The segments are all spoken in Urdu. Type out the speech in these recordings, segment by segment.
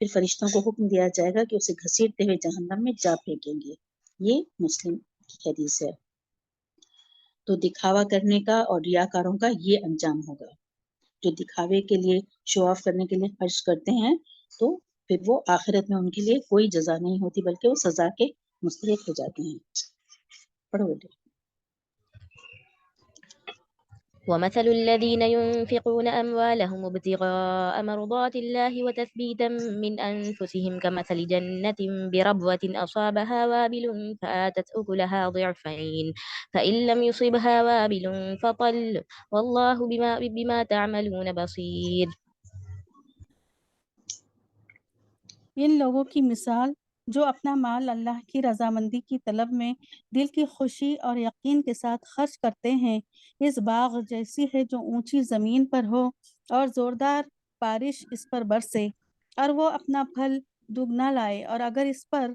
پھر فرشتوں کو حکم دیا جائے گا کہ اسے گھسیٹتے ہوئے جہنم میں جا پھینکیں گے. یہ مسلم کی حدیث ہے. تو دکھاوا کرنے کا اور ریاکاروں کا یہ انجام ہوگا. جو دکھاوے کے لیے شو آف کرنے کے لیے خرچ کرتے ہیں تو پھر وہ آخرت میں ان کے لیے کوئی جزا نہیں ہوتی بلکہ وہ سزا کے مستحق ہو جاتے ہیں. پڑھو بیٹے. ومثل الذين ينفقون أموالهم ابتغاء مرضات الله وتثبيتا من أنفسهم كمثل جنة بربوة أصابها وابل فآتت أكلها ضعفين فإن لم يصبها وابل فطل والله بما تعملون بصير. ان لوگوں کی مثال جو اپنا مال اللہ کی رضامندی کی طلب میں دل کی خوشی اور یقین کے ساتھ خرچ کرتے ہیں اس باغ جیسی ہے جو اونچی زمین پر ہو اور زوردار بارش اس پر برسے اور وہ اپنا پھل دگنا لائے، اور اگر اس پر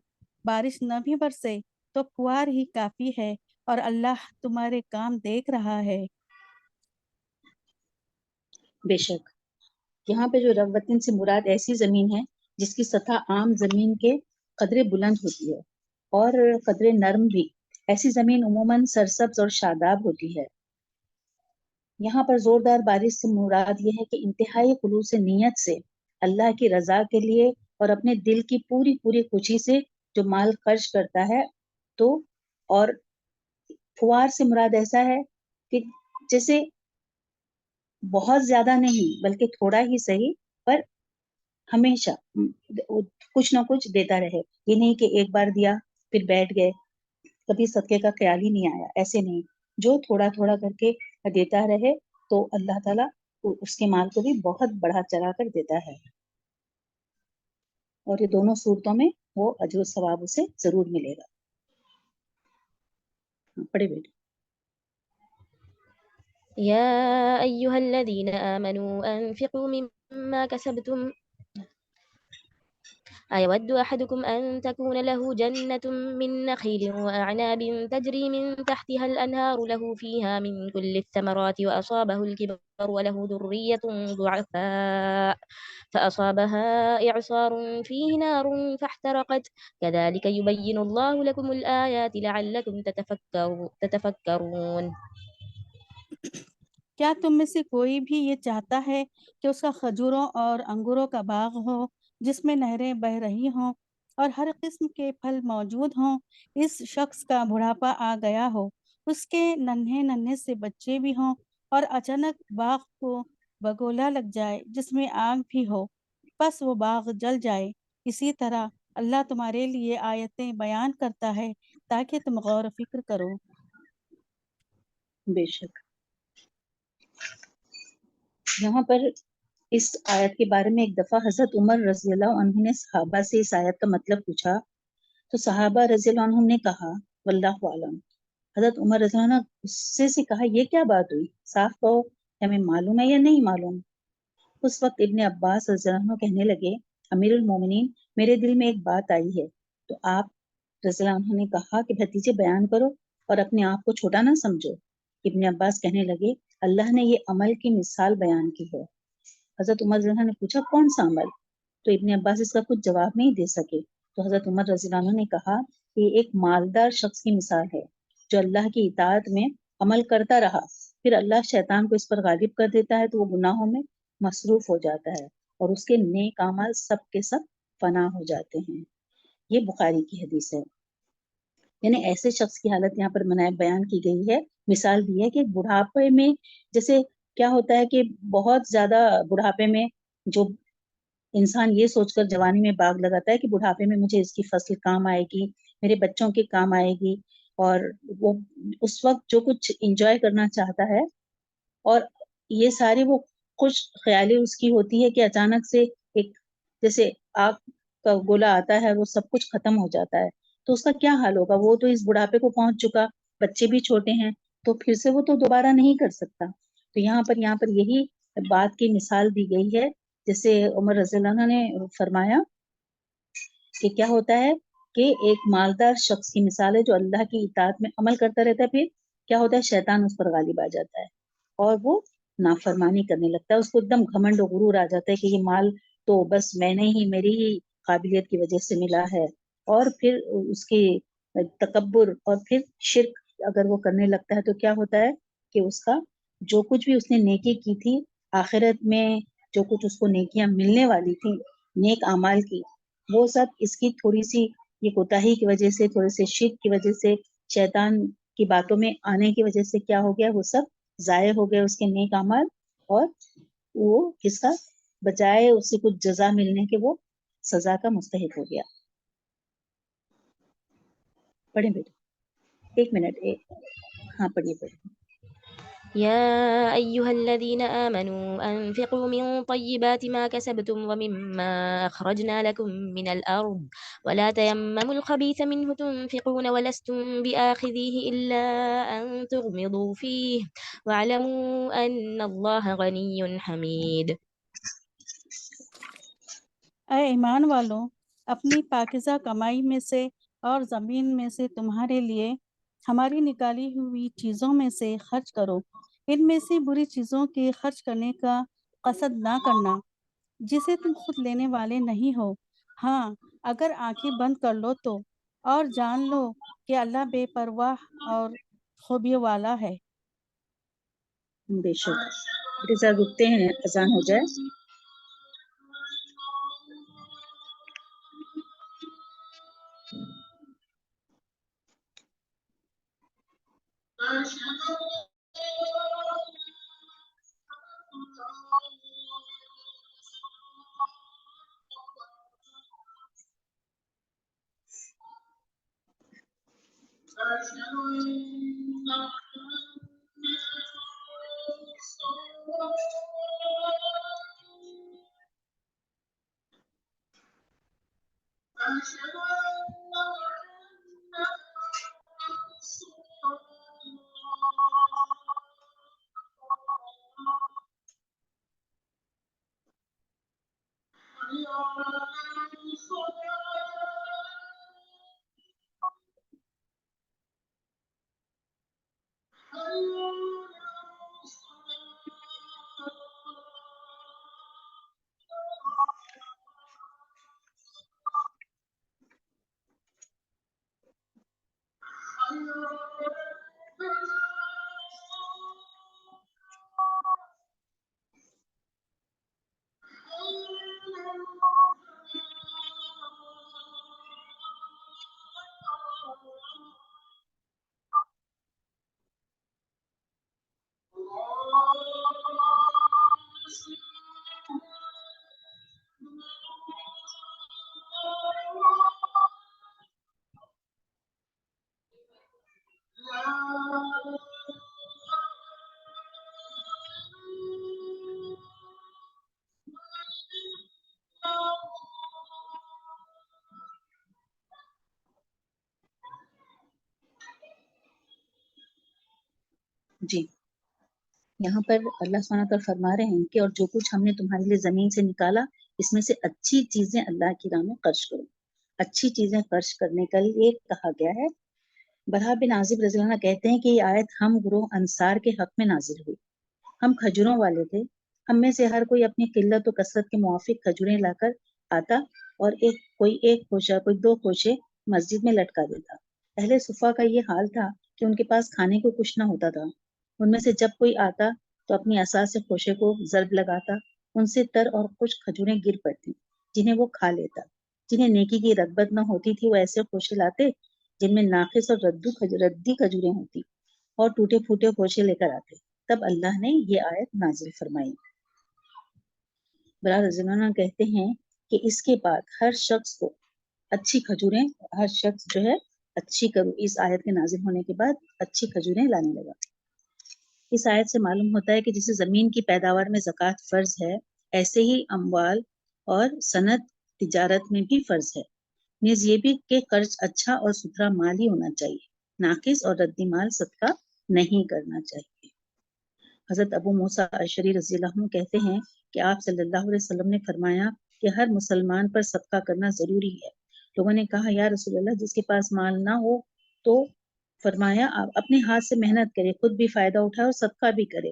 بارش نہ بھی برسے تو پھوار ہی کافی ہے، اور اللہ تمہارے کام دیکھ رہا ہے. بے شک یہاں پہ جو ربوتن سے مراد ایسی زمین ہے جس کی سطح عام زمین کے قدرے بلند ہوتی ہے اور قدرے نرم بھی. ایسی زمین عموماً سرسبز اور شاداب ہوتی ہے. یہاں پر زوردار بارش سے مراد یہ ہے کہ انتہائی خلوص نیت سے اللہ کی رضا کے لیے اور اپنے دل کی پوری خوشی سے جو مال خرچ کرتا ہے. تو اور پھوار سے مراد ایسا ہے کہ جیسے بہت زیادہ نہیں بلکہ تھوڑا ہی صحیح پر ہمیشہ کچھ نہ کچھ دیتا رہے. یہ نہیں کہ ایک بار دیا پھر بیٹھ گئے، کبھی صدقے کا خیال ہی نہیں آیا. ایسے نہیں، جو تھوڑا تھوڑا کر کے دیتا رہے تو اللہ تعالیٰ اس کے مال کو بھی بہت بڑھا چڑھا کر دیتا ہے. اور یہ دونوں صورتوں میں وہ اجر و ثواب اسے ضرور ملے گا. پڑھے بیٹے. يا أيها الذين آمنوا أنفقوا مما كسبتم أيود أحدكم أن تكون له جنة من نخيل وأعناب تجري من تحتها الأنهار له فيها من كل الثمرات وأصابه الكبر وله ذرية ضعفاء فأصابها إعصار فيه نار فاحترقت كذلك يبين الله لكم الآيات لعلكم تتفكرون. کیا تم میں سے کوئی بھی یہ چاہتا ہے کہ اس کا کھجوروں اور انگوروں کا باغ ہو جس میں نہریں بہ رہی ہوں اور ہر قسم کے پھل موجود ہوں؟ اس شخص کا بڑھاپا آ گیا ہو، اس کے ننھے ننھے سے بچے بھی ہوں اور اچانک باغ کو بگولا لگ جائے جس میں آگ بھی ہو، بس وہ باغ جل جائے. اسی طرح اللہ تمہارے لیے آیتیں بیان کرتا ہے تاکہ تم غور و فکر کرو. بے شک یہاں پر اس آیت کے بارے میں ایک دفعہ حضرت عمر رضی اللہ عنہ نے صحابہ سے اس آیت کا مطلب پوچھا تو صحابہ رضی اللہ عنہ نے کہا واللہ عالم. حضرت عمر رضی اللہ عنہ غصے سے کہا یہ کیا بات ہوئی، صاف کہو کہ ہمیں معلوم ہے یا نہیں معلوم. اس وقت ابن عباس رضی اللہ عنہ کہنے لگے امیر المومنین میرے دل میں ایک بات آئی ہے. تو آپ رضی اللہ عنہ نے کہا کہ بھتیجے بیان کرو اور اپنے آپ کو چھوٹا نہ سمجھو. ابن عباس کہنے لگے اللہ نے یہ عمل کی مثال بیان کی ہے. حضرت عمر رضی اللہ عنہ نے پوچھا کون سا عمل؟ تو ابن عباس اس کا کچھ جواب نہیں دے سکے. تو حضرت عمر رضی اللہ عنہ نے کہا کہ یہ ایک مالدار شخص کی مثال ہے جو اللہ کی اطاعت میں عمل کرتا رہا، پھر اللہ شیطان کو اس پر غالب کر دیتا ہے تو وہ گناہوں میں مصروف ہو جاتا ہے اور اس کے نیک اعمال سب کے سب فنا ہو جاتے ہیں. یہ بخاری کی حدیث ہے. یعنی ایسے شخص کی حالت یہاں پر بیان کی گئی ہے، مثال دی ہے کہ بڑھاپے میں جیسے کیا ہوتا ہے کہ بہت زیادہ بڑھاپے میں جو انسان یہ سوچ کر جوانی میں باغ لگاتا ہے کہ بڑھاپے میں مجھے اس کی فصل کام آئے گی، میرے بچوں کے کام آئے گی، اور وہ اس وقت جو کچھ انجوائے کرنا چاہتا ہے اور یہ ساری وہ خوش خیالی اس کی ہوتی ہے کہ اچانک سے ایک جیسے آگ کا گولا آتا ہے وہ سب کچھ ختم ہو جاتا ہے تو اس کا کیا حال ہوگا. وہ تو اس بڑھاپے کو پہنچ چکا، بچے بھی چھوٹے ہیں تو پھر سے وہ تو دوبارہ نہیں کر سکتا. تو یہاں پر یہی بات کی مثال دی گئی ہے. جیسے عمر رضی اللہ عنہ نے فرمایا کہ کیا ہوتا ہے کہ ایک مالدار شخص کی مثال ہے جو اللہ کی اطاعت میں عمل کرتا رہتا ہے، پھر کیا ہوتا ہے شیطان اس پر غالب آ جاتا ہے اور وہ نافرمانی کرنے لگتا ہے. اس کو ایک دم گھمنڈ و غرور آ جاتا ہے کہ یہ مال تو بس میں نے ہی میری ہی قابلیت کی وجہ سے ملا ہے، اور پھر اس کے تکبر اور پھر شرک اگر وہ کرنے لگتا ہے تو کیا ہوتا ہے کہ اس کا جو کچھ بھی اس نے نیکی کی تھی آخرت میں، جو کچھ اس کو نیکیاں ملنے والی تھی نیک اعمال کی، وہ سب اس کی تھوڑی سی یہ کوتاہی کی وجہ سے، تھوڑے سے شرک کی وجہ سے، شیطان کی باتوں میں آنے کی وجہ سے کیا ہو گیا، وہ سب ضائع ہو گئے اس کے نیک اعمال، اور وہ کس کا بجائے اس سے کچھ جزا ملنے کے وہ سزا کا مستحق ہو گیا۔ پڑھیں بیٹا، ایک منٹ، ہاں پڑھیے۔ يا أيها الذين آمنوا أنفقوا من طيبات ما كسبتم ومما أخرجنا لكم من الأرض ولا تيمموا الخبيث منه تنفقون ولستم بآخذيه إلا أن تغمضوا فيه واعلموا أن الله غني حميد۔ اے ایمان والوں، اپنی پاکیزہ کمائی میں سے اور زمین میں سے تمہارے لیے ہماری نکالی ہوئی چیزوں میں سے خرچ کرو، ان میں سے بری چیزوں کے خرچ کرنے کا قصد نہ کرنا جسے تم خود لینے والے نہیں ہو، ہاں اگر آنکھیں بند کر لو تو، اور جان لو کہ اللہ بے پرواہ اور خوبیوں والا ہے۔ بے شک بیٹے ذرا رکتے ہیں، اذان ہو جائے۔ جی یہاں پر اللہ سبحانہ تعالیٰ فرما رہے ہیں کہ اور جو کچھ ہم نے تمہارے لیے زمین سے نکالا اس میں سے اچھی چیزیں اللہ کی راہ میں خرچ کرو۔ اچھی چیزیں خرچ کرنے کا لیے کہا گیا ہے۔ برا بن عازب رضی اللہ عنہ کہتے ہیں کہ یہ آیت ہم گروہ انصار کے حق میں نازل ہوئی۔ ہم کھجوروں والے تھے، ہم میں سے ہر کوئی اپنی قلت و کثرت کے موافق کھجوریں لا کر آتا اور کوئی ایک خوشہ کوئی دو خوشے مسجد میں لٹکا دیتا۔ اہل صفا کا یہ حال تھا کہ ان کے پاس کھانے کو کچھ نہ ہوتا تھا۔ ان میں سے جب کوئی آتا تو اپنی عصا سے خوشے کو ضرب لگاتا، ان سے تر اور خشک کھجوریں گر پڑتی جنہیں وہ کھا لیتا۔ جنہیں نیکی کی رغبت نہ ہوتی تھی وہ ایسے خوشے لاتے جن میں ناقص اور ردی کھجوریں ہوتی اور ٹوٹے پھوٹے خوشے لے کر آتے۔ تب اللہ نے یہ آیت نازل فرمائی۔ برا رضی اللہ عنہ کہتے ہیں کہ اس کے بعد ہر شخص کو اچھی کھجوریں، ہر شخص جو ہے اچھی اس آیت کے نازل ہونے کے بعد اچھی کھجوریں لانے لگا۔ اس آیت سے معلوم ہوتا ہے کہ جسے زمین کی پیداوار میں زکوٰۃ فرض ہے، ایسے ہی اموال اور صنعت تجارت میں بھی فرض ہے۔ نیز یہ بھی کہ قرض اچھا اور ستھرا مال ہی ہونا چاہیے، ناقص اور ردی مال صدقہ نہیں کرنا چاہیے۔ حضرت ابو موسیٰ اشعری رضی اللہ عنہ کہتے ہیں کہ آپ صلی اللہ علیہ وسلم نے فرمایا کہ ہر مسلمان پر صدقہ کرنا ضروری ہے۔ لوگوں نے کہا یا رسول اللہ جس کے پاس مال نہ ہو تو؟ فرمایا آپ اپنے ہاتھ سے محنت کرے، خود بھی فائدہ اٹھائے اور صدقہ بھی کرے۔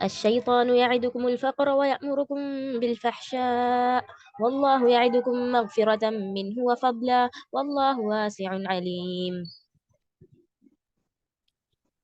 الشيطان يعدكم الفقر ويأمركم بالفحشاء والله يعدكم مغفرة منه وفضلا والله واسع عليم.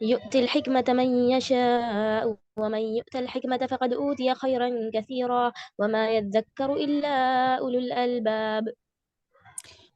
يؤتي الحكمة من يشاء ومن يؤت الحكمة فقد أوتي خيرا كثيرا وما يذكر إلا أولو الألباب.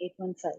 815।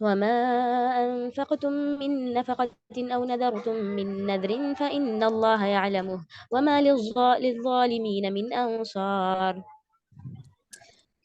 وما أنفقتم من نفقة أو نذرتم من نذر فإن الله يعلمه وما للظالمين من أنصار।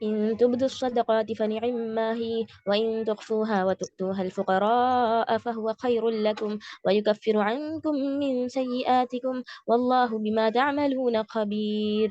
إن تبدوا الصدقات فنعما هي وإن تخفوها وتؤتوها الفقراء فهو خير لكم ويكفر عنكم من سيئاتكم والله بما تعملون خبير۔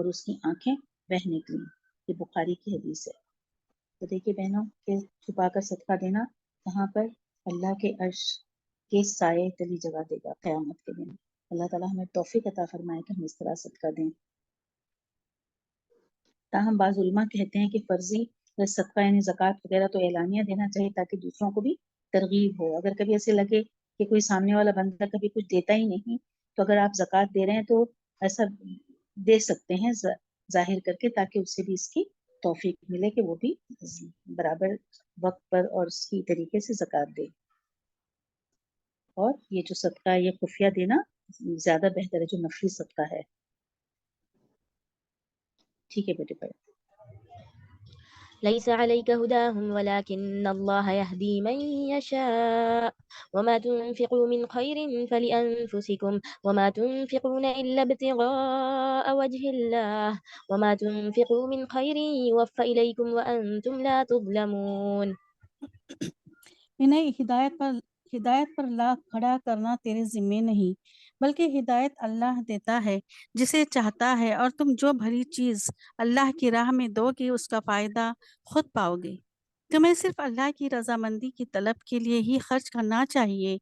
اور اس کی آنکھیں بہہ نکلی. یہ بخاری کی حدیث ہے. تو دیکھیے بہنوں کہ چھپا کر صدقہ دینا کہاں پر اللہ کے عرش کے سائے تلی جگہ دے گا قیامت کے دن. اللہ تعالیٰ ہمیں توفیق عطا فرمائے کہ ہم اس طرح صدقہ دیں. تاہم بعض علماء کہتے ہیں کہ فرضی صدقہ یعنی زکوٰۃ وغیرہ تو اعلانیہ دینا چاہیے تاکہ دوسروں کو بھی ترغیب ہو. اگر کبھی ایسے لگے کہ کوئی سامنے والا بندہ کبھی کچھ دیتا ہی نہیں تو اگر آپ زکوٰۃ دے رہے ہیں تو ایسا دے سکتے ہیں ظاہر کر کے تاکہ اس سے بھی اس کی توفیق ملے کہ وہ بھی برابر وقت پر اور صحیح طریقے سے زکوٰۃ دے. اور یہ جو صدقہ یہ خفیہ دینا زیادہ بہتر ہے جو نفلی صدقہ ہے. ٹھیک ہے بیٹے پڑھ. ليس عليك هداهم ولكن الله يهدي من يشاء وما تنفقوا من خير فلأنفسكم وما تنفقون إلا ابتغاء وجه الله وما تنفقوا من خير يوفى إليكم وأنتم لا تظلمون. انہیں ہدایت پر لا کھڑا کرنا تیرے ذمے نہیں بلکہ ہدایت اللہ دیتا ہے جسے چاہتا ہے اور تم جو بھری چیز اللہ کی راہ میں دو گے اس کا فائدہ خود پاؤ گے. تمہیں صرف اللہ کی رضامندی کی طلب کے لیے ہی خرچ کرنا چاہیے.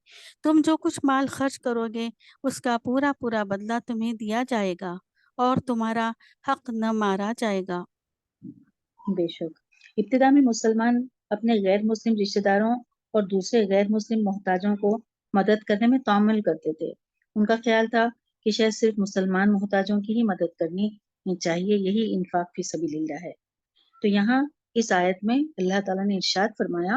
تم جو کچھ مال خرچ کرو گے اس کا پورا پورا بدلہ تمہیں دیا جائے گا اور تمہارا حق نہ مارا جائے گا. بے شک ابتدا میں مسلمان اپنے غیر مسلم رشتہ داروں اور دوسرے غیر مسلم محتاجوں کو مدد کرنے میں تعامل کرتے تھے. ان کا خیال تھا کہ شاید صرف مسلمان محتاجوں کی ہی مدد کرنی چاہیے، یہی انفاق فی سبیل اللہ ہے. تو یہاں اس آیت میں اللہ تعالیٰ نے ارشاد فرمایا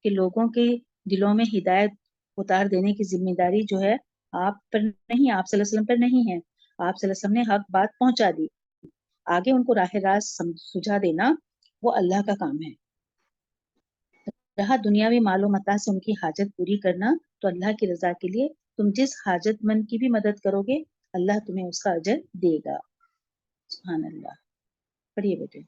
کہ لوگوں کے دلوں میں ہدایت اتار دینے کی ذمہ داری جو ہے آپ پر نہیں، آپ صلی اللہ علیہ وسلم پر نہیں ہے. آپ صلی اللہ علیہ وسلم نے حق بات پہنچا دی، آگے ان کو راہ راست سجھا دینا وہ اللہ کا کام ہے. رہا دنیاوی مال و متاع سے ان کی حاجت پوری کرنا تو اللہ کی رضا کے لیے تم جس حاجت مند کی بھی مدد کرو گے اللہ تمہیں اس کا اجر دے گا. سبحان اللہ. پڑھیے بیٹے.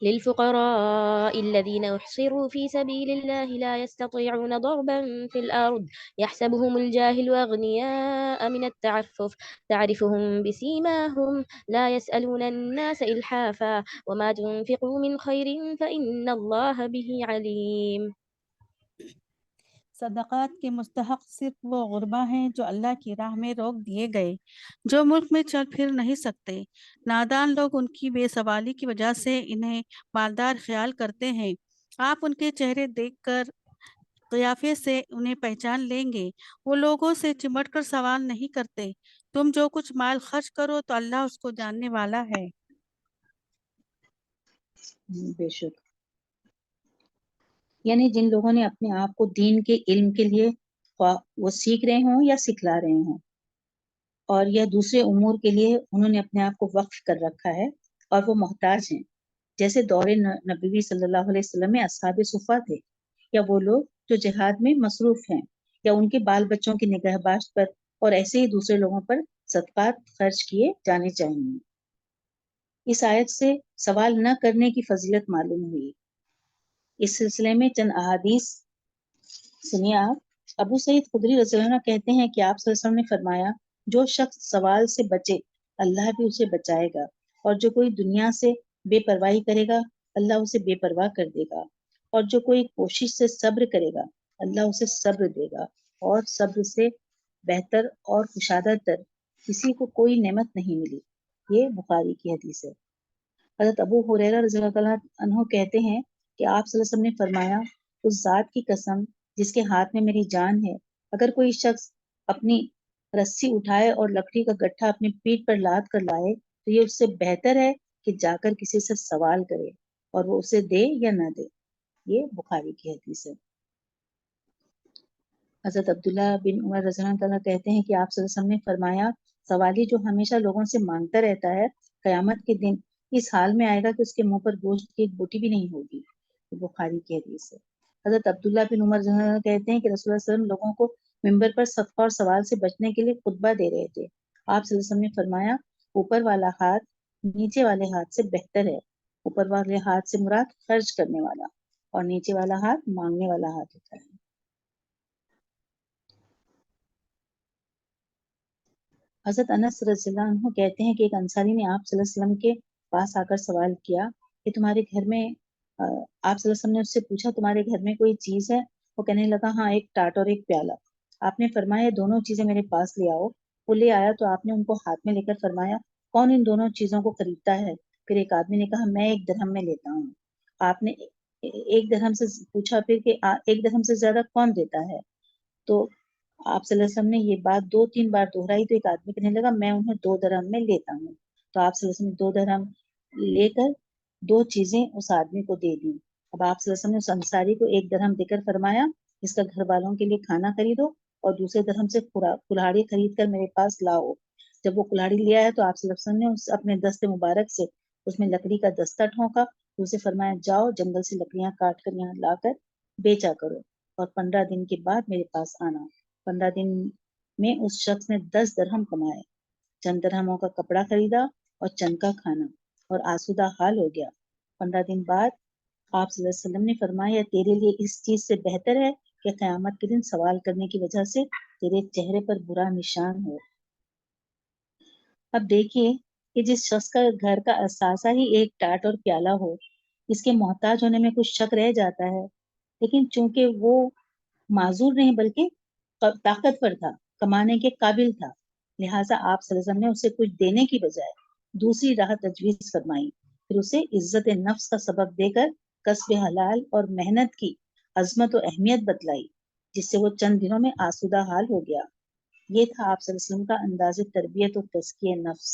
للفقراء الذين أحصروا في سبيل الله لا يستطيعون ضربا في الأرض يحسبهم الجاهل أغنياء من التعفف تعرفهم بسيماهم لا يسألون الناس إلحافا وما تنفقوا من خير فإن الله به عليم. صدقات کے مستحق صرف وہ غربا ہیں جو اللہ کی راہ میں روک دیے گئے، جو ملک میں چل پھر نہیں سکتے. نادان لوگ ان کی بے سوالی کی وجہ سے انہیں مالدار خیال کرتے ہیں. آپ ان کے چہرے دیکھ کر قیافے سے انہیں پہچان لیں گے. وہ لوگوں سے چمٹ کر سوال نہیں کرتے. تم جو کچھ مال خرچ کرو تو اللہ اس کو جاننے والا ہے. بے شک یعنی جن لوگوں نے اپنے آپ کو دین کے علم کے لیے وہ سیکھ رہے ہوں یا سکھلا رہے ہوں اور یا دوسرے امور کے لیے انہوں نے اپنے آپ کو وقف کر رکھا ہے اور وہ محتاج ہیں، جیسے دور نبوی صلی اللہ علیہ وسلم میں اصحاب صفہ تھے، یا وہ لوگ جو جہاد میں مصروف ہیں، یا ان کے بال بچوں کی نگہباشت پر اور ایسے ہی دوسرے لوگوں پر صدقات خرچ کیے جانے چاہیے. اس آیت سے سوال نہ کرنے کی فضیلت معلوم ہوئی. اس سلسلے میں چند احادیث سنیے آپ. ابو سعید خدری رضی اللہ عنہ کہتے ہیں کہ آپ صلی اللہ علیہ وسلم نے فرمایا جو شخص سوال سے بچے اللہ بھی اسے بچائے گا، اور جو کوئی دنیا سے بے پرواہی کرے گا اللہ اسے بے پرواہ کر دے گا، اور جو کوئی کوشش سے صبر کرے گا اللہ اسے صبر دے گا، اور صبر سے بہتر اور کشادہ تر کسی کو کوئی نعمت نہیں ملی. یہ بخاری کی حدیث ہے. حضرت ابو ہریرہ رضی اللہ عنہ کہتے ہیں کہ آپ صلی اللہ علیہ وسلم نے فرمایا اس ذات کی قسم جس کے ہاتھ میں میری جان ہے، اگر کوئی شخص اپنی رسی اٹھائے اور لکڑی کا گٹھا اپنی پیٹھ پر لاد کر لائے تو یہ اس سے بہتر ہے کہ جا کر کسی سے سوال کرے اور وہ اسے دے یا نہ دے. یہ بخاری کی حدیث ہے. حضرت عبداللہ بن عمر رضی اللہ عنہ کہتے ہیں کہ آپ صلی اللہ علیہ وسلم نے فرمایا سوالی جو ہمیشہ لوگوں سے مانگتا رہتا ہے قیامت کے دن اس حال میں آئے گا کہ اس کے منہ پر گوشت کی ایک بوٹی بھی نہیں ہوگی. بخاری کی حدیث ہے. حضرت عبداللہ بن عمر رضی اللہ عنہ کہتے ہیں کہ رسول اللہ صلی اللہ علیہ وسلم لوگوں کو ممبر پر صدقہ اور سوال سے بچنے کے لیے خطبہ دے رہے تھے. آپ صلی اللہ علیہ وسلم نے فرمایا اوپر والا ہاتھ نیچے والے ہاتھ سے بہتر ہے. اوپر والے ہاتھ سے مراد خرچ کرنے والا اور نیچے والا ہاتھ مانگنے والا ہاتھ ہوتا ہے. حضرت انس رضی اللہ عنہ کہتے ہیں کہ ایک انصاری نے آپ صلی اللہ علیہ وسلم کے پاس آ کر سوال کیا کہ تمہارے گھر میں آپ صلی اللہ علیہ وسلم نے اس سے پوچھا تمہارے گھر میں کوئی چیز ہے؟ وہ کہنے لگا ہاں ایک ٹاٹ اور ایک پیالہ۔ آپ نے فرمایا دونوں چیزیں میرے پاس لے آؤ۔ وہ لے آیا تو آپ نے ان کو ہاتھ میں لے کر فرمایا کون ان دونوں چیزوں کو خریدتا ہے؟ پھر ایک آدمی نے کہا میں 1 درہم میں لیتا ہوں۔ آپ نے 1 درہم سے پوچھا پھر کہ 1 درہم سے زیادہ کون دیتا ہے؟ تو آپ صلی اللہ علیہ وسلم نے یہ بات 2-3 بار دہرائی تو ایک آدمی کہنے لگا میں انہیں 2 درہم میں لیتا ہوں۔ تو آپ صلی اللہ علیہ وسلم نے 2 درہم لے کر 2 چیزیں اس آدمی کو دے دیں۔ اب آپ صلی اللہ علیہ وسلم نے اس انصاری کو 1 درہم دے کر فرمایا اس کا گھر والوں کے لیے کھانا خریدو اور دوسرے درہم سے کلہاڑی خرید کر میرے پاس لاؤ۔ جب وہ کلہاڑی لے آیا تو آپ صلی اللہ علیہ وسلم نے اپنے دست مبارک سے اس میں لکڑی کا دستہ ٹھونکا، اسے فرمایا جاؤ جنگل سے لکڑیاں کاٹ کر یہاں لا کر بیچا کرو اور 15 دن کے بعد میرے پاس آنا۔ 15 دن میں اس شخص نے 10 درہم کمائے، چند درہموں کا کپڑا خریدا اور چند کا کھانا اور آسودہ حال ہو گیا۔ 15 دن بعد آپ صلی اللہ علیہ وسلم نے فرمایا تیرے لیے اس چیز سے بہتر ہے کہ قیامت کے دن سوال کرنے کی وجہ سے تیرے چہرے پر برا نشان ہو۔ اب دیکھیے کہ جس شخص کا گھر کا اثاثہ ہی ایک ٹاٹ اور پیالہ ہو، اس کے محتاج ہونے میں کچھ شک رہ جاتا ہے، لیکن چونکہ وہ معذور نہیں بلکہ طاقتور تھا، کمانے کے قابل تھا، لہٰذا آپ صلی اللہ علیہ وسلم نے اسے کچھ دینے کی بجائے دوسری راہ تجویز فرمائی، پھر اسے عزت نفس کا سبق دے کر کسب حلال اور محنت کی عظمت و اہمیت بتلائی، جس سے وہ چند دنوں میں آسودہ حال ہو گیا۔ یہ تھا آپ صلی اللہ علیہ وسلم کا انداز تربیت و تزکیہ نفس۔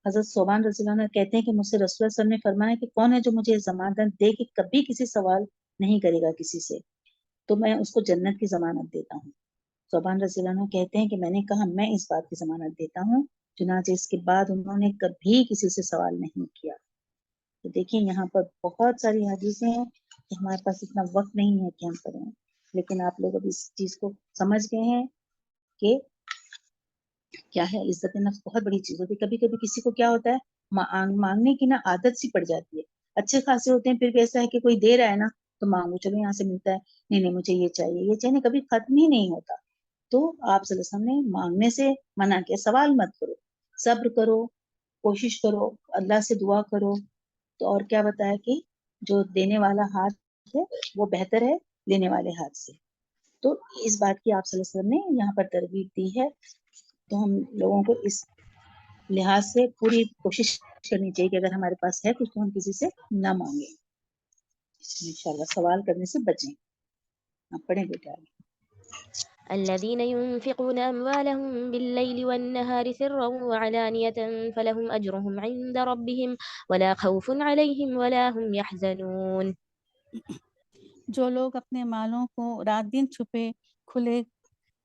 حضرت صوبان رضی اللہ عنہ کہتے ہیں کہ مجھ سے رسول اللہ صلی اللہ علیہ وسلم نے فرمایا کہ کون ہے جو مجھے ضمانت دے کہ کبھی کسی سوال نہیں کرے گا کسی سے، تو میں اس کو جنت کی ضمانت دیتا ہوں۔ صوبان رضی اللہ عنہ کہتے ہیں کہ میں نے کہا میں اس بات کی ضمانت دیتا ہوں، چنانچہ اس کے بعد انہوں نے کبھی کسی سے سوال نہیں کیا۔ تو دیکھیں یہاں پر بہت ساری حدیثیں ہیں کہ ہمارے پاس اتنا وقت نہیں ہے کہ ہم پڑھیں، لیکن آپ لوگ اب اس چیز کو سمجھ گئے ہیں کہ کیا ہے عزت نفس بہت بڑی چیز ہوتی ہے۔ کبھی کبھی کسی کو کیا ہوتا ہے مانگنے کی نا عادت سی پڑ جاتی ہے، اچھے خاصے ہوتے ہیں پھر بھی ایسا ہے کہ کوئی دے رہا ہے نا تو مانگو، چلو یہاں سے ملتا ہے، نہیں نہیں مجھے یہ چاہیے یہ چاہیے، کبھی ختم ہی نہیں ہوتا۔ تو آپ صلی اللہ علیہ وسلم نے مانگنے سے منع کیا، سوال مت کرو، صبر کرو، کوشش کرو، اللہ سے دعا کرو۔ تو اور کیا بتایا کہ جو دینے والا ہاتھ ہے وہ بہتر ہے لینے والے ہاتھ سے۔ تو اس بات کی آپ صلی اللہ علیہ وسلم نے یہاں پر ترغیب دی ہے، تو ہم لوگوں کو اس لحاظ سے پوری کوشش کرنی چاہیے کہ اگر ہمارے پاس ہے کچھ تو ہم کسی سے نہ مانگیں، انشاءاللہ سوال کرنے سے بچیں۔ آپ پڑھیں بیٹا۔ الذين ينفقون أموالهم بالليل والنهار سرا وعلانية فلهم أجرهم عند ربهم ولا خوف عليهم ولا هم يحزنون۔ جو لوگ اپنے مالوں کو رات دن چھپے کھلے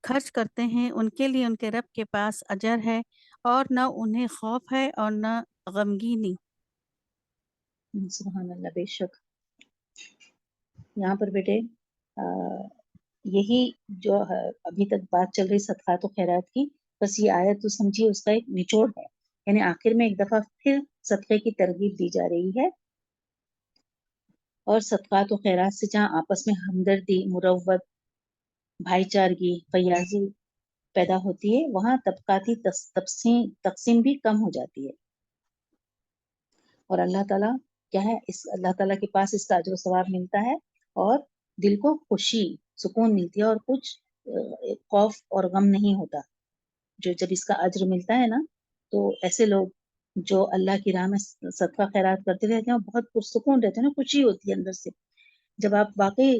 خرچ کرتے ہیں ان کے لیے ان کے رب کے پاس اجر ہے اور نہ انہیں خوف ہے اور نہ غمگینی۔ سبحان اللہ، بے شک یہاں پر بیٹے یہی جو ابھی تک بات چل رہی صدقات و خیرات کی، بس یہ آیت تو سمجھیے اس کا ایک نچوڑ ہے، یعنی آخر میں ایک دفعہ پھر صدقے کی ترغیب دی جا رہی ہے، اور صدقات و خیرات سے جہاں آپس میں ہمدردی، مروت، بھائی چارگی، فیاضی پیدا ہوتی ہے، وہاں طبقاتی تقسیم بھی کم ہو جاتی ہے، اور اللہ تعالیٰ کیا ہے، اللہ تعالیٰ کے پاس اس کا اجر و ثواب ملتا ہے اور دل کو خوشی سکون ملتی ہے، اور کچھ خوف اور غم نہیں ہوتا۔ جو جب اس کا اجر ملتا ہے نا تو ایسے لوگ جو اللہ کی راہ میں صدقہ خیرات کرتے رہتے ہیں اور بہت پرسکون رہتے ہیں نا، خوشی ہوتی ہے اندر سے۔ جب آپ واقعی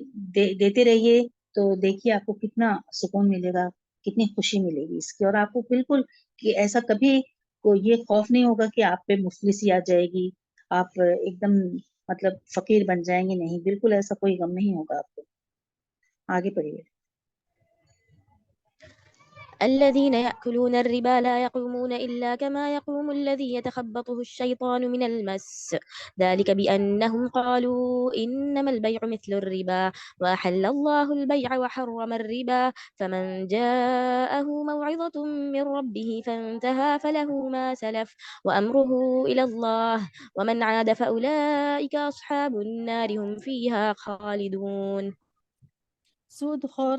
دیتے رہیے تو دیکھیے آپ کو کتنا سکون ملے گا، کتنی خوشی ملے گی اس کی، اور آپ کو بالکل کہ ایسا کبھی کو یہ خوف نہیں ہوگا کہ آپ پہ مفلسی آ جائے گی، آپ ایک دم مطلب فقیر بن جائیں گے، نہیں، بالکل ایسا کوئی غم نہیں ہوگا آپ کو۔ آگے پڑھیے۔ الذين يأكلون الربا لا يقومون إلا كما يقوم الذي يتخبطه الشيطان من المس، ذلك بأنهم قالوا إنما البيع مثل الربا وأحل الله البيع وحرم الربا، فمن جاءه موعظة من ربه فانتهى فله ما سلف وأمره إلى الله ومن عاد فأولئك أصحاب النار هم فيها خالدون۔ سود خور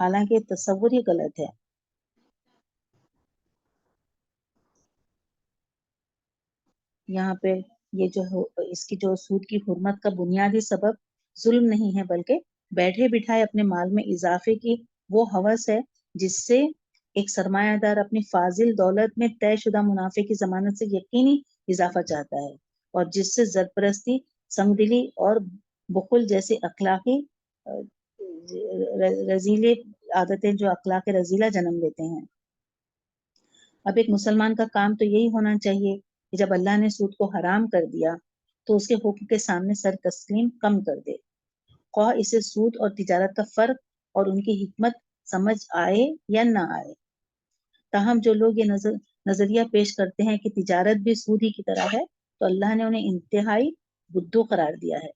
حالانکہ تصور ہی غلط ہے. یہاں پہ یہ اس کی جو سود کی حرمت کا بنیادی سبب ظلم نہیں ہے بلکہ بیٹھے بٹھائے اپنے مال میں اضافے کی وہ ہوس ہے جس سے ایک سرمایہ دار اپنی فاضل دولت میں طے شدہ منافع کی ضمانت سے یقینی اضافہ چاہتا ہے، اور جس سے زر پرستی، سنگ دلی اور بخل جیسے اخلاقی رذیلے عادتیں جو اخلاق رذیلہ جنم لیتے ہیں. اب ایک مسلمان کا کام تو یہی ہونا چاہیے کہ جب اللہ نے سود کو حرام کر دیا تو اس کے حکم کے سامنے سر تسلیم کم کر دے، خواہ اسے سود اور تجارت کا فرق اور ان کی حکمت سمجھ آئے یا نہ آئے. تاہم جو لوگ یہ نظریہ پیش کرتے ہیں کہ تجارت بھی سود ہی کی طرح ہے، تو اللہ نے انہیں انتہائی بدھو قرار دیا ہے،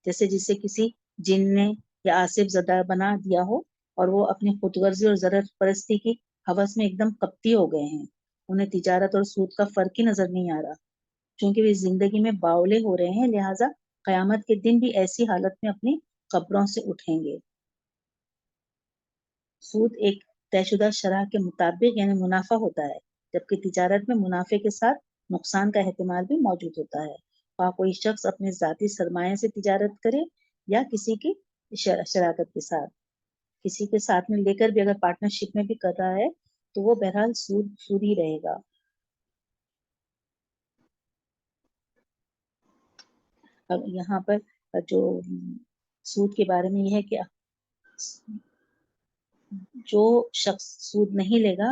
جیسے جسے کسی جن نے یا آصف زدہ بنا دیا ہو اور وہ اپنی خود غرضی اور ضرر پرستی کی ہوس میں ایک دم کپتی ہو گئے ہیں. انہیں تجارت اور سود کا فرق ہی نظر نہیں آ رہا، چونکہ وہ زندگی میں باولے ہو رہے ہیں، لہٰذا قیامت کے دن بھی ایسی حالت میں اپنی قبروں سے اٹھیں گے. سود ایک طے شدہ شرح کے مطابق یعنی منافع ہوتا ہے، جبکہ تجارت میں منافع کے ساتھ نقصان کا احتمال بھی موجود ہوتا ہے، خواہ کوئی شخص اپنے ذاتی سرمایہ سے تجارت کرے یا کسی کی شراکت کے ساتھ. کسی کے ساتھ میں لے کر بھی اگر پارٹنرشپ میں بھی کر رہا ہے تو وہ بہرحال سود ہی رہے گا. اب یہاں پر جو سود کے بارے میں یہ ہے کہ جو شخص سود نہیں لے گا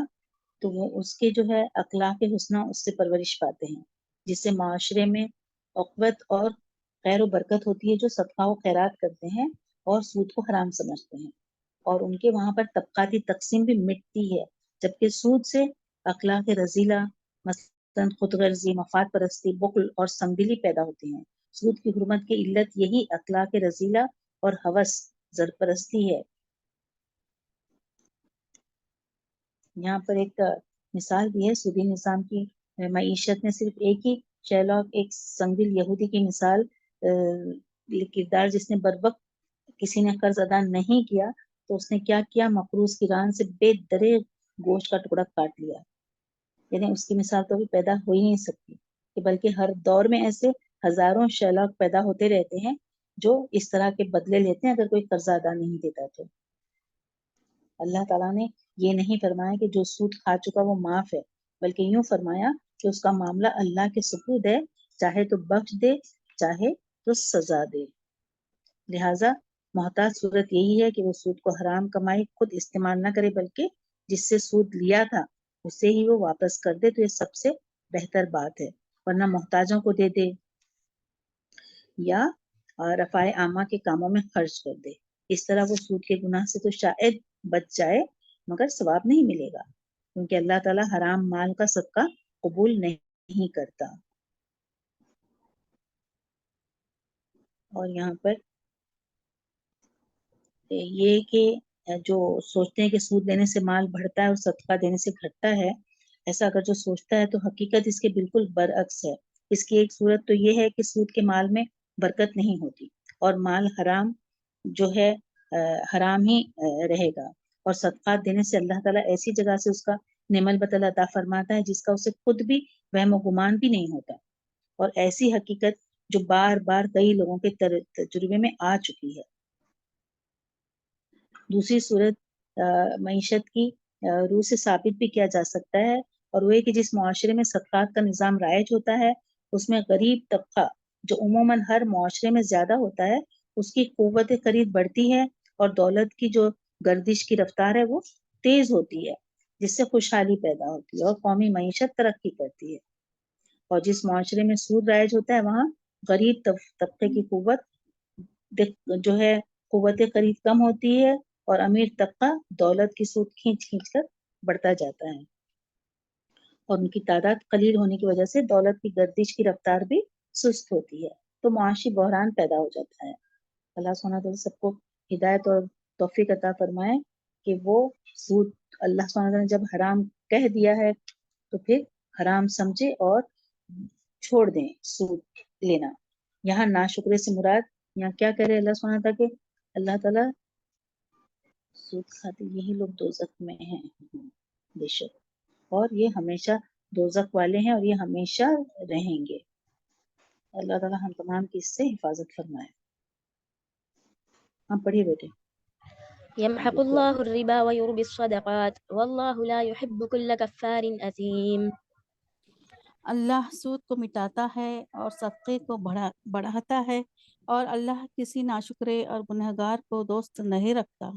تو وہ اس کے جو ہے اخلاق حسنہ اس سے پرورش پاتے ہیں، جس سے معاشرے میں اخوت اور خیر و برکت ہوتی ہے. جو صدقہ و خیرات کرتے ہیں اور سود کو حرام سمجھتے ہیں، اور ان کے وہاں پر طبقاتی تقسیم بھی مٹتی ہے، جبکہ سود سے اخلاق رذیلہ مثلا خود غرضی، مفاد پرستی، بخل اور سنگدلی پیدا ہوتی ہیں. سود کی حرمت کی علت یہی اخلاق رذیلہ اور ہوس زرپرستی ہے. یہاں پر ایک مثال بھی ہے سودی نظام کی معیشت میں. صرف ایک ہی شیلوک، ایک سنگدل یہودی کی مثال کردار، جس نے بروقت کسی نے قرض ادا نہیں کیا تو اس نے کیا کیا، مقروض کی ران سے بے درے گوشت کا ٹکڑا کاٹ لیا. یعنی اس کی مثال تو بھی پیدا ہو ہی نہیں سکتی، کہ بلکہ ہر دور میں ایسے ہزاروں شیلوک پیدا ہوتے رہتے ہیں جو اس طرح کے بدلے لیتے ہیں اگر کوئی قرض ادا نہیں دیتا تو. اللہ تعالیٰ نے یہ نہیں فرمایا کہ جو سود کھا چکا وہ معاف ہے، بلکہ یوں فرمایا کہ اس کا معاملہ اللہ کے سپرد ہے، چاہے تو بخش دے چاہے تو سزا دے. لہٰذا محتاط صورت یہی ہے کہ وہ سود کو حرام کمائی خود استعمال نہ کرے، بلکہ جس سے سود لیا تھا اسے ہی وہ واپس کر دے، تو یہ سب سے بہتر بات ہے. ورنہ محتاجوں کو دے دے یا رفع عامہ کے کاموں میں خرچ کر دے. اس طرح وہ سود کے گناہ سے تو شاید بچ جائے مگر ثواب نہیں ملے گا، کیونکہ اللہ تعالیٰ حرام مال کا صدقہ قبول نہیں کرتا. اور یہاں پر یہ کہ جو سوچتے ہیں کہ سود لینے سے مال بڑھتا ہے اور صدقہ دینے سے گھٹتا ہے، ایسا اگر جو سوچتا ہے تو حقیقت اس کے بالکل برعکس ہے. اس کی ایک صورت تو یہ ہے کہ سود کے مال میں برکت نہیں ہوتی اور مال حرام جو ہے حرام ہی رہے گا، اور صدقات دینے سے اللہ تعالیٰ ایسی جگہ سے اس کا نعم البدل عطا فرماتا ہے جس کا اسے خود بھی وہم و گمان بھی نہیں ہوتا. اور ایسی حقیقت جو بار بار کئی لوگوں کے تجربے میں آ چکی ہے. دوسری صورت معیشت کی روح سے ثابت بھی کیا جا سکتا ہے، اور وہ ہے کہ جس معاشرے میں صدقات کا نظام رائج ہوتا ہے اس میں غریب طبقہ جو عموماً ہر معاشرے میں زیادہ ہوتا ہے اس کی قوت خرید بڑھتی ہے اور دولت کی جو گردش کی رفتار ہے وہ تیز ہوتی ہے، جس سے خوشحالی پیدا ہوتی ہے اور قومی معیشت ترقی کرتی ہے. اور جس معاشرے میں سود رائج ہوتا ہے وہاں غریب طبقے کی جو ہے قوت خرید کم ہوتی ہے اور امیر طبقہ دولت کی سود کھینچ کر بڑھتا جاتا ہے، اور ان کی تعداد قلیل ہونے کی وجہ سے دولت کی گردش کی رفتار بھی سست ہوتی ہے، تو معاشی بحران پیدا ہو جاتا ہے. اللہ سبحانہ وتعالی سب کو ہدایت اور توفیق عطا فرمائے کہ وہ سود اللہ سبحانہ وتعالی نے جب حرام کہہ دیا ہے تو پھر حرام سمجھے اور چھوڑ دیں سود لینا. یہاں ناشکرے سے مراد یہاں کیا کہہ رہے اللہ سبحانہ وتعالی کہ اللہ تعالیٰ سود کھاتے یہی لوگ دوزخ میں ہیں، بے شک، اور یہ ہمیشہ دوزخ والے ہیں اور یہ ہمیشہ رہیں گے۔ اللہ تعالیٰ ہم تمام کی اس سے حفاظت فرمائے۔ ہم پڑھیے بیٹے۔ يمحق الله الربا ويربي الصدقات والله لا يحب كل كفار أثيم۔ اللہ سود کو مٹاتا ہے اور صدقے کو بڑھاتا ہے، اور اللہ کسی ناشکرے اور گنہگار کو دوست نہیں رکھتا۔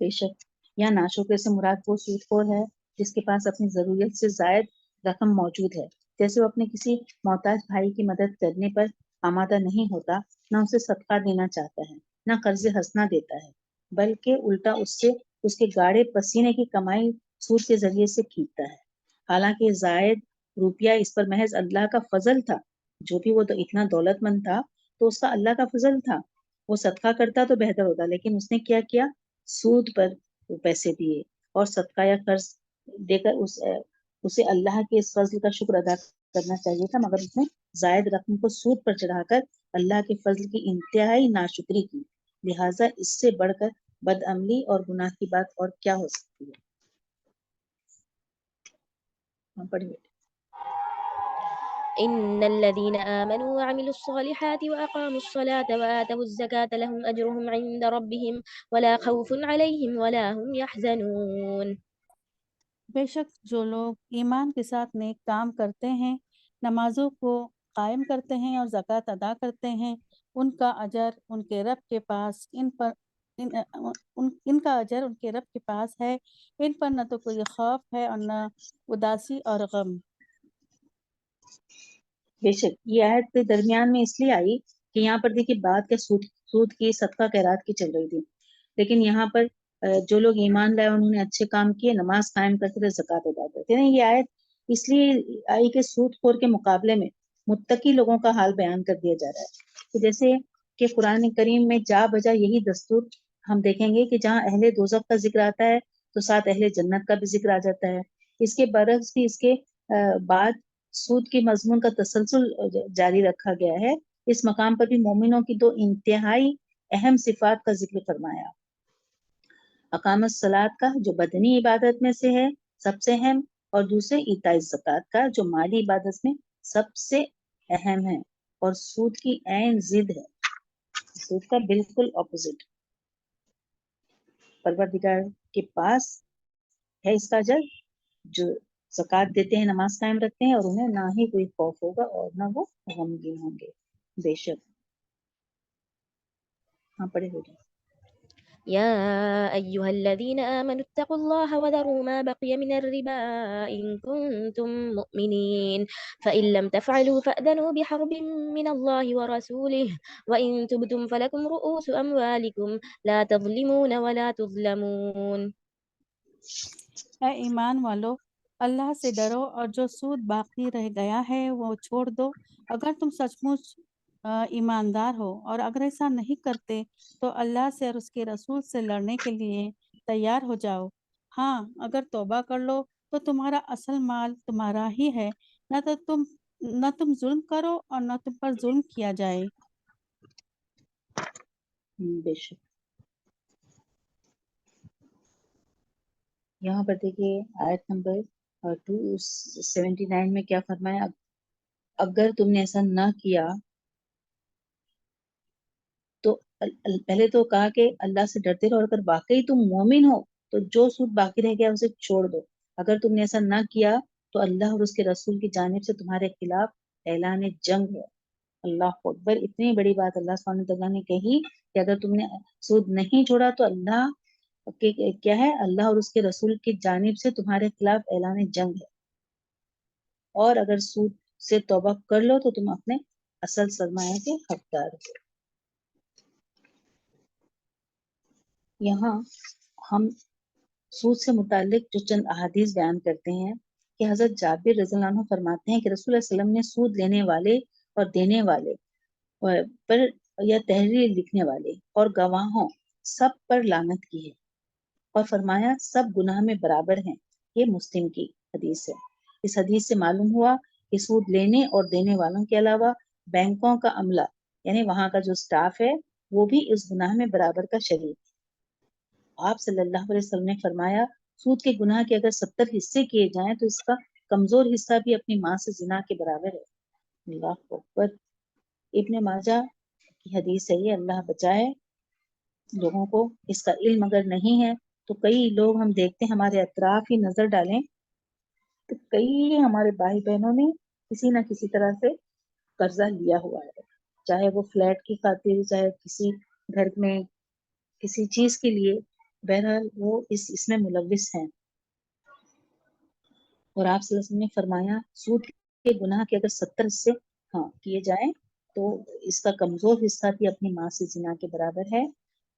بے شک یہاں ناشکرے سے مراد وہ سود خور ہے جس کے پاس اپنی ضرورت سے زائد رقم موجود ہے، جیسے وہ اپنے کسی محتاج بھائی کی مدد کرنے پر آمادہ نہیں ہوتا، نہ اسے صدقہ دینا چاہتا ہے، نہ قرض حسنہ دیتا ہے، بلکہ الٹا اس سے اس کے گاڑے پسینے کی کمائی سود کے ذریعے سے کھینچتا ہے، حالانکہ زائد روپیہ اس پر محض اللہ کا فضل تھا۔ جو بھی وہ تو اتنا دولت مند تھا تو اس کا اللہ کا فضل تھا، وہ صدقہ کرتا تو بہتر ہوتا، لیکن اس نے کیا کیا؟ سود پر وہ پیسے دیے، اور صدقہ یا قرض دے کر اسے اللہ کے اس فضل کا شکر ادا کرنا چاہیے تھا، مگر اس نے زائد رقم کو سود پر چڑھا کر اللہ کے فضل کی انتہائی ناشکری کی، لہٰذا اس سے بڑھ کر بد عملی اور گناہ کی بات اور کیا ہو سکتی ہے۔ ہم پڑھیے۔ إن الذين آمنوا وعملوا الصالحات وأقاموا الصلاة وآتوا الزكاة لهم أجرهم عند ربهم ولا خوف عليهم ولا هم يحزنون۔ بے شک جو لوگ ایمان کے ساتھ نیک کام کرتے ہیں، نمازوں کو قائم کرتے ہیں اور زکوٰۃ ادا کرتے ہیں، ان کا اجر ان کے رب کے پاس ان کا اجر ان کے رب کے پاس ہے، ان پر نہ تو کوئی خوف ہے اور نہ اداسی اور غم۔ بے شک یہ آیت کے درمیان میں اس لیے آئی کہ یہاں پر دیکھیے بات کے سود کی صدقہ خیرات کی چل رہی تھی، لیکن یہاں پر جو لوگ ایمان لائے انہوں نے اچھے کام کیے، نماز قائم کرتے تھے، زکوٰۃ ادا کرتے تھے، یہ آیت اس لیے آئی کہ سود خور کے مقابلے میں متقی لوگوں کا حال بیان کر دیا جا رہا ہے، کہ جیسے کہ قرآن کریم میں جا بجا یہی دستور ہم دیکھیں گے کہ جہاں اہل دوزخ کا ذکر آتا ہے تو ساتھ اہل جنت کا بھی ذکر آ جاتا ہے، اس کے برعکس بھی اس کے بعد سود کے مضمون کا تسلسل جاری رکھا گیا ہے۔ اس مقام پر بھی مومنوں کی دو انتہائی اہم صفات کا ذکر فرمایا، اقامت الصلاۃ کا جو بدنی عبادت میں سے ہے سب سے اہم، اور دوسرے ایتاء الزکوٰۃ کا جو مالی عبادت میں سب سے اہم ہے، اور سود کی عین ضد ہے، سود کا بالکل اپوزٹ۔ پروردگار کے پاس ہے اس کا اجر جو زکوٰۃ دیتے ہیں، نماز قائم رکھتے ہیں، اور انہیں نہ ہی کوئی خوف ہوگا اور نہ وہ غمگین ہوں گے۔ بے شک ہاں پڑھے ہو جائے۔ يا أيها الذين آمنوا اتقوا الله وذروا ما بقي من الربا إن كنتم مؤمنين فإن لم تفعلوا فأذنوا بحرب من الله ورسوله وإن تبتم فلكم رؤوس أموالكم لا تظلمون ولا تظلمون۔ اے ایمان والو، اللہ سے ڈرو اور جو سود باقی رہ گیا ہے وہ چھوڑ دو، اگر تم سچ مچ ایماندار ہو، اور اگر ایسا نہیں کرتے تو اللہ سے اور اس کے رسول سے لڑنے کے لیے تیار ہو جاؤ۔ ہاں اگر توبہ کر لو تو تمہارا اصل مال تمہارا ہی ہے، نہ تم ظلم کرو اور نہ تم پر ظلم کیا جائے۔ بے شک یہاں پر دیکھیے آیت نمبر 279 میں کیا فرمایا، اگر تم نے ایسا نہ کیا تو پہلے تو کہا کہ اللہ سے ڈرتے رہو، اور اگر واقعی تم مومن ہو تو جو سود باقی رہ گیا اسے چھوڑ دو، اگر تم نے ایسا نہ کیا تو اللہ اور اس کے رسول کی جانب سے تمہارے خلاف اعلان جنگ ہے۔ اللہ اکبر، اتنی بڑی بات اللہ سبحانہ وتعالیٰ نے کہی کہ اگر تم نے سود نہیں چھوڑا تو اللہ کیا ہے، اللہ اور اس کے رسول کی جانب سے تمہارے خلاف اعلان جنگ ہے، اور اگر سود سے توبہ کر لو تو تم اپنے اصل سرمایہ کے حقدار ہو۔ یہاں ہم سود سے متعلق جو چند احادیث بیان کرتے ہیں کہ حضرت جابر رضی اللہ عنہ فرماتے ہیں کہ رسول اللہ صلی اللہ علیہ وسلم نے سود لینے والے اور دینے والے پر یا تحریر لکھنے والے اور گواہوں سب پر لعنت کی ہے، اور فرمایا سب گناہ میں برابر ہیں۔ یہ مسلم کی حدیث ہے۔ اس حدیث سے معلوم ہوا کہ سود لینے اور دینے والوں کے علاوہ بینکوں کا عملہ، یعنی وہاں کا جو سٹاف ہے، وہ بھی اس گناہ میں برابر کا شریک ہے۔ آپ صلی اللہ علیہ وسلم نے فرمایا سود کے گناہ کے اگر 70 حصے کیے جائیں تو اس کا کمزور حصہ بھی اپنی ماں سے زنا کے برابر ہے. اللہ اکبر. ابن ماجہ کی حدیث ہے یہ. اللہ بچائے لوگوں کو اس کا علم اگر نہیں ہے تو کئی لوگ ہم دیکھتے ہیں ہمارے اطراف ہی نظر ڈالیں تو کئی ہمارے بھائی بہنوں نے کسی نہ کسی طرح سے قرضہ لیا ہوا ہے, چاہے وہ فلیٹ کی خاطر, چاہے کسی گھر میں کسی چیز کے لیے. بہرحال وہ اس میں ملوث ہیں. اور آپ صلی اللہ علیہ وسلم نے فرمایا سود کے گناہ کے اگر 70 سے کیے جائیں تو اس کا کمزور حصہ بھی اپنی ماں سے زنا کے برابر ہے.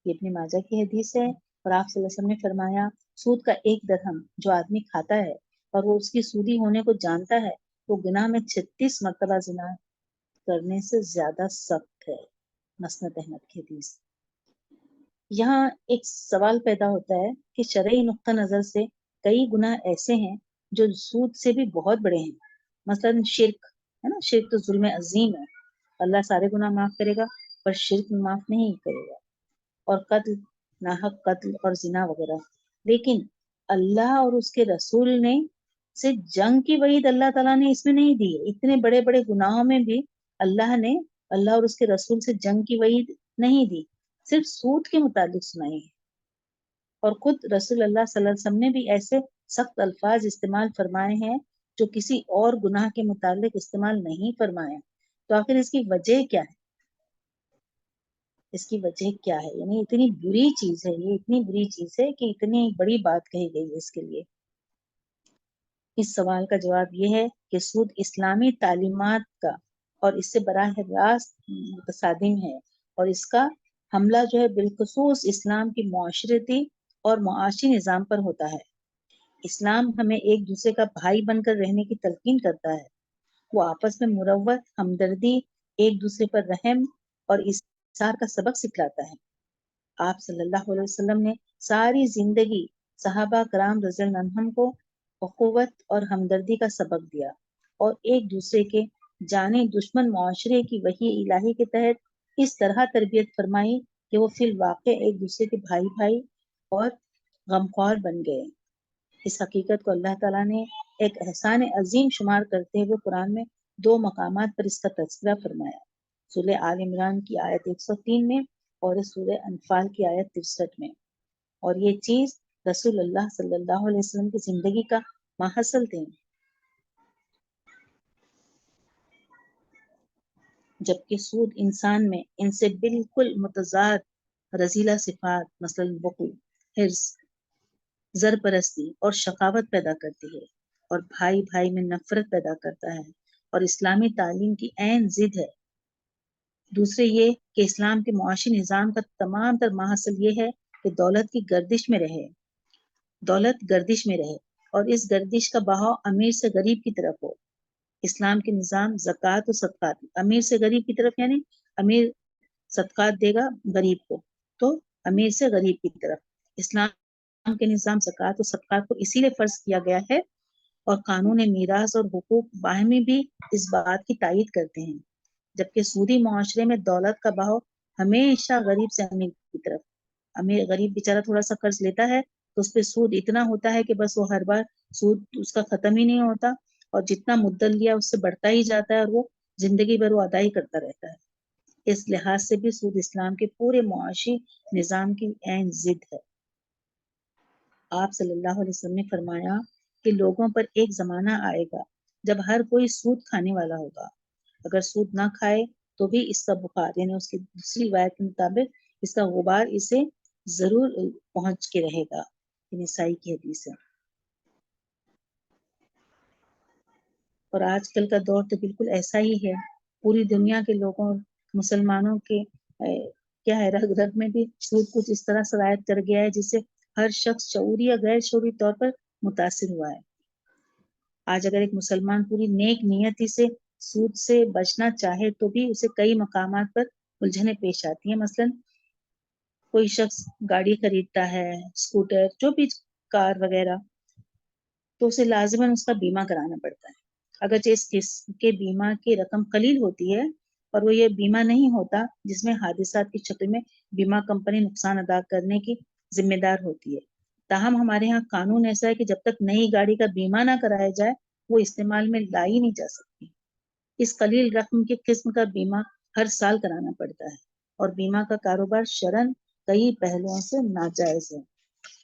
یہ ابن ماجہ کی حدیث ہے. اور آپ صلی اللہ علیہ وسلم نے فرمایا سود کا 1 درہم جو آدمی کھاتا ہے اور وہ اس کی سودی ہونے کو جانتا ہے وہ گناہ میں 36 مرتبہ زنا کرنے سے زیادہ سخت ہے. مسند احمد کی حدیث. یہاں ایک سوال پیدا ہوتا ہے کہ شرعی نقطہ نظر سے کئی گناہ ایسے ہیں جو سود سے بھی بہت بڑے ہیں. مثلا شرک ہے نا, شرک تو ظلم عظیم ہے. اللہ سارے گناہ معاف کرے گا پر شرک معاف نہیں کرے گا. اور قتل, ناحق قتل اور زنا وغیرہ. لیکن اللہ اور اس کے رسول نے سے جنگ کی وعید اللہ تعالیٰ نے اس میں نہیں دی. اتنے بڑے بڑے گناہوں میں بھی اللہ اور اس کے رسول سے جنگ کی وعید نہیں دی, صرف سود کے متعلق سنائی ہے. اور خود رسول اللہ صلی اللہ علیہ وسلم نے بھی ایسے سخت الفاظ استعمال فرمائے ہیں جو کسی اور گناہ کے متعلق استعمال نہیں فرمائے. تو آخر اس کی وجہ کیا ہے؟ اس کی وجہ کیا ہے؟ یعنی اتنی بری چیز ہے یہ, اتنی بری چیز ہے کہ اتنی بڑی بات کہی گئی ہے اس کے لیے. اس سوال کا جواب یہ ہے کہ سود اسلامی تعلیمات کا اور اس سے براہ راست متصادم ہے, اور اس کا حملہ جو ہے بالخصوص اسلام کی معاشرتی اور معاشی نظام پر ہوتا ہے. اسلام ہمیں ایک دوسرے کا بھائی بن کر رہنے کی تلقین کرتا ہے. وہ آپس میں مروت, ہمدردی, ایک دوسرے پر رحم اور اثار کا سبق سکھلاتا ہے. آپ صلی اللہ علیہ وسلم نے ساری زندگی صحابہ کرام رضی اللہ عنہم کو اخوت اور ہمدردی کا سبق دیا اور ایک دوسرے کے جانے دشمن معاشرے کی وحی الہی کے تحت اس طرح تربیت فرمائی کہ وہ فی الواقع ایک دوسرے کے بھائی اور غمخوار بن گئے. اس حقیقت کو اللہ تعالیٰ نے ایک احسان عظیم شمار کرتے ہوئے قرآن میں 2 مقامات پر اس کا تذکرہ فرمایا, سورہ آل عمران کی آیت 103 میں اور سورہ انفال کی آیت 63 میں. اور یہ چیز رسول اللہ صلی اللہ علیہ وسلم کی زندگی کا ماحصل تھے. جبکہ سود انسان میں ان سے بالکل متضاد رذیلہ صفات مثلا بخل, حرص, زر پرستی اور شقاوت پیدا کرتی ہے, اور بھائی بھائی میں نفرت پیدا کرتا ہے, اور اسلامی تعلیم کی عین ضد ہے. دوسرے یہ کہ اسلام کے معاشی نظام کا تمام تر ماحصل یہ ہے کہ دولت گردش میں رہے, اور اس گردش کا بہاؤ امیر سے غریب کی طرف ہو. اسلام کے نظام زکوٰۃ و صدقات, امیر سے غریب کی طرف, یعنی امیر صدقات دے گا غریب کو تو امیر سے غریب کی طرف. اسلام کے نظام زکوٰۃ و صدقات کو اسی لیے فرض کیا گیا ہے, اور قانون میراث اور حقوق باہمی بھی اس بات کی تائید کرتے ہیں. جبکہ سودی معاشرے میں دولت کا بہاؤ ہمیشہ غریب سے امیر کی طرف. غریب بیچارہ تھوڑا سا قرض لیتا ہے تو اس پہ سود اتنا ہوتا ہے کہ بس وہ ہر بار سود اس کا ختم ہی نہیں ہوتا, اور جتنا مدت لیا اس سے بڑھتا ہی جاتا ہے, اور وہ زندگی بھر وہ ادا ہی کرتا رہتا ہے. اس لحاظ سے بھی سود اسلام کے پورے معاشی نظام کی عین ضد ہے. آپ صلی اللہ علیہ وسلم نے فرمایا کہ لوگوں پر ایک زمانہ آئے گا جب ہر کوئی سود کھانے والا ہوگا. اگر سود نہ کھائے تو بھی اس کا بخار, یعنی اس کی دوسری روایت کے مطابق اس کا غبار اسے ضرور پہنچ کے رہے گا. یہ نسائی کی حدیث ہے. اور آج کل کا دور تو بالکل ایسا ہی ہے. پوری دنیا کے لوگوں, مسلمانوں کے کیا ہے, رگ رگ میں بھی سود کچھ اس طرح سرایت کر گیا ہے جس سے ہر شخص شعوری یا غیر شعوری طور پر متاثر ہوا ہے. آج اگر ایک مسلمان پوری نیک نیتی سے سود سے بچنا چاہے تو بھی اسے کئی مقامات پر الجھنیں پیش آتی ہیں. مثلا کوئی شخص گاڑی خریدتا ہے, اسکوٹر, جو بھی کار وغیرہ, تو اسے لازماً اس کا بیمہ کرانا پڑتا ہے. اگرچہ اس قسم کے بیمہ کی رقم قلیل ہوتی ہے, اور وہ یہ بیمہ نہیں ہوتا جس میں حادثات کی شکل میں بیمہ کمپنی نقصان ادا کرنے کی ذمہ دار ہوتی ہے. تاہم ہمارے ہاں قانون ایسا ہے کہ جب تک نئی گاڑی کا بیمہ نہ کرایا جائے وہ استعمال میں لائی نہیں جا سکتی. اس قلیل رقم کی قسم کا بیمہ ہر سال کرانا پڑتا ہے اور بیمہ کا کاروبار شرعاً کئی پہلوؤں سے ناجائز ہے.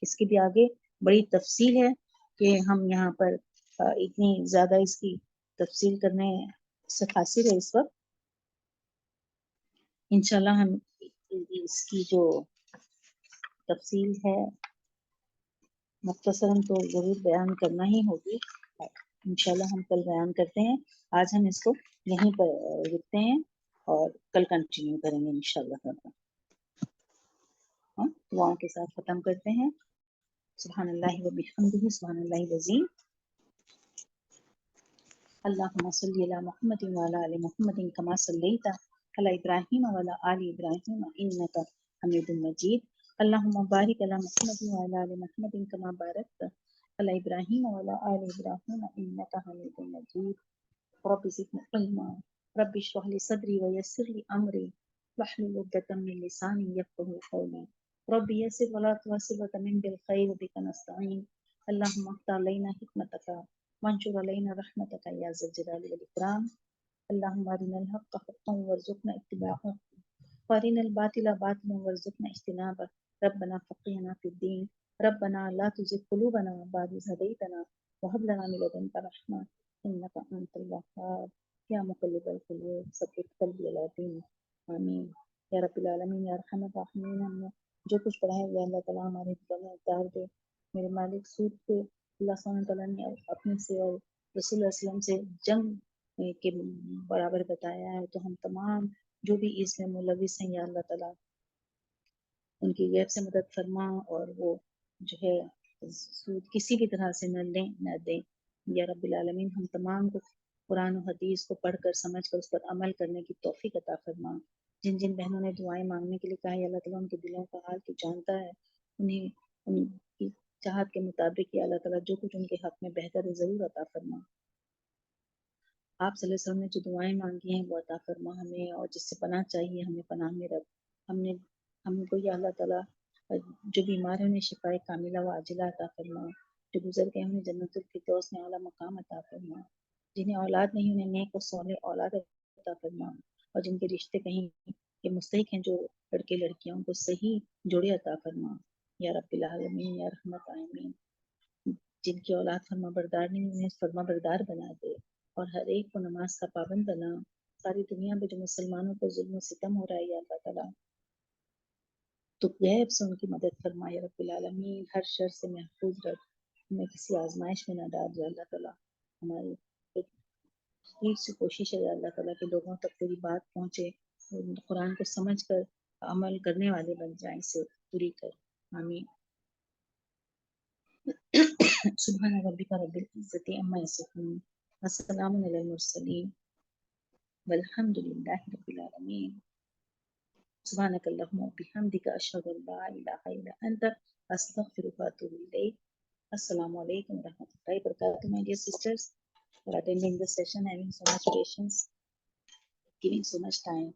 اس کی بھی آگے بڑی تفصیل ہے کہ ہم یہاں پر اتنی زیادہ اس کی تفصیل کرنے سے قاصر ہے اس وقت. انشاءاللہ ہم اس کی جو تفصیل ہے مختصراً تو ضرور بیان کرنا ہی ہوگی. انشاءاللہ ہم کل بیان کرتے ہیں. آج ہم اس کو یہیں پر رکتے ہیں اور کل کنٹینیو کریں گے انشاءاللہ. دعاؤں کے ساتھ ختم کرتے ہیں. سبحان اللہ و بحمدہ سبحان اللہ العظیم. اللہم صلی علی محمد وعلی آل محمد کما صلیت علی ابراہیم وعلی آل ابراہیم انک حمید مجید. اللہم بارک علی محمد وعلی آل محمد کما بارکت علی ابراہیم وعلی آل ابراہیم انک حمید مجید. رب زدنی علما رب اشرح لی صدری ویسر لی امری واحلل عقدۃ من لسانی یفقهوا قولی. رب یسر ولا تعسر وتمم بالخیر بک نستعین. اللہم افتح علینا حکمتک وانشر علینا رحمتک یا ذا الجلال والاکرام. اللہم ارنا الحق حقا وارزقنا اتباعہ وارنا الباطل باطلا وارزقنا اجتنابہ. ربنا فقہنا فی الدین ربنا لا تزغ قلوبنا بعد إذ هديتنا وهب لنا من لدنک رحمہ انک انت الوہاب. یا مقلب القلوب ثبت قلبی علی دینک. آمین یا رب العالمین. یا ارحم الراحمین. ہم نے جو کچھ پڑھا ہے اللہ تعالیٰ ہمارے دلوں میں اتار دے. میرے مالک سود کو اللہ سبحانہ تعالیٰ نے اپنے سے اور رسول اللہ علیہ وسلم سے جنگ کے برابر بتایا ہے. تو ہم تمام جو بھی اس میں ملوث ہیں یا اللہ تعالیٰ ان کی غیب سے مدد فرما اور وہ جو ہے سود کسی بھی طرح سے نہ لیں نہ دیں. یا رب العالمین ہم تمام کو قرآن و حدیث کو پڑھ کر سمجھ کر اس پر عمل کرنے کی توفیق عطا فرما. جن جن بہنوں نے دعائیں مانگنے کے لیے کہا ہے اللہ تعالیٰ ان کے دلوں کا حال تو جانتا ہے. انہیں ان کی چاہت کے مطابق یا اللہ تعالیٰ جو کچھ ان کے حق میں بہتر ہے ضرور عطا فرما. آپ صلی اللہ علیہ وسلم نے جو دعائیں مانگی ہیں وہ عطا فرما ہمیں, اور جس سے پناہ چاہیے ہمیں پناہ میں رکھ. ہم کو یا اللہ تعالیٰ جو بیمار ہیں انہیں شفائے کاملہ و عاجلہ عطا فرما. جو گزر گئے انہیں جنت الفردوس میں اعلیٰ مقام عطا فرما. جنہیں اولاد نہیں انہیں نیک و صالح اولاد عطا فرما. اور جن کے رشتے کہیں کے مستحق ہیں جو لڑکے لڑکیاں ان کو صحیح جوڑے عطا فرما. یا رب العالمین یا رحمت آمین. جن کی اولاد فرما بردار نہیں انہیں فرما بردار بنا دے اور ہر ایک کو نماز کا پابند بنا. ساری دنیا میں جو مسلمانوں پر ظلم و ستم ہو رہا ہے یا اللہ تعالیٰ تو غیب سے ان کی مدد فرما. یا رب العالمین ہر شر سے محفوظ رکھ. ہمیں کسی آزمائش میں نہ ڈال یا اللہ تعالیٰ. ہماری ایک سی کوشش ہے یا اللہ تعالیٰ کہ لوگوں تک تیری بات پہنچے, قرآن کو سمجھ کر عمل کرنے والے بن جائیں, اسے پوری کر. آمین. سبحان ربک رب العزت عما یصفون والسلام علی المرسلین والحمد للہ رب العالمین. سبحانک اللہم وبحمدک اشہد ان لا الہ الا انت استغفرک واتوب الیک. السلام علیکم ورحمۃ اللہ وبرکاتہ. My dear sisters, for attending this session, having so much patience, giving so much time.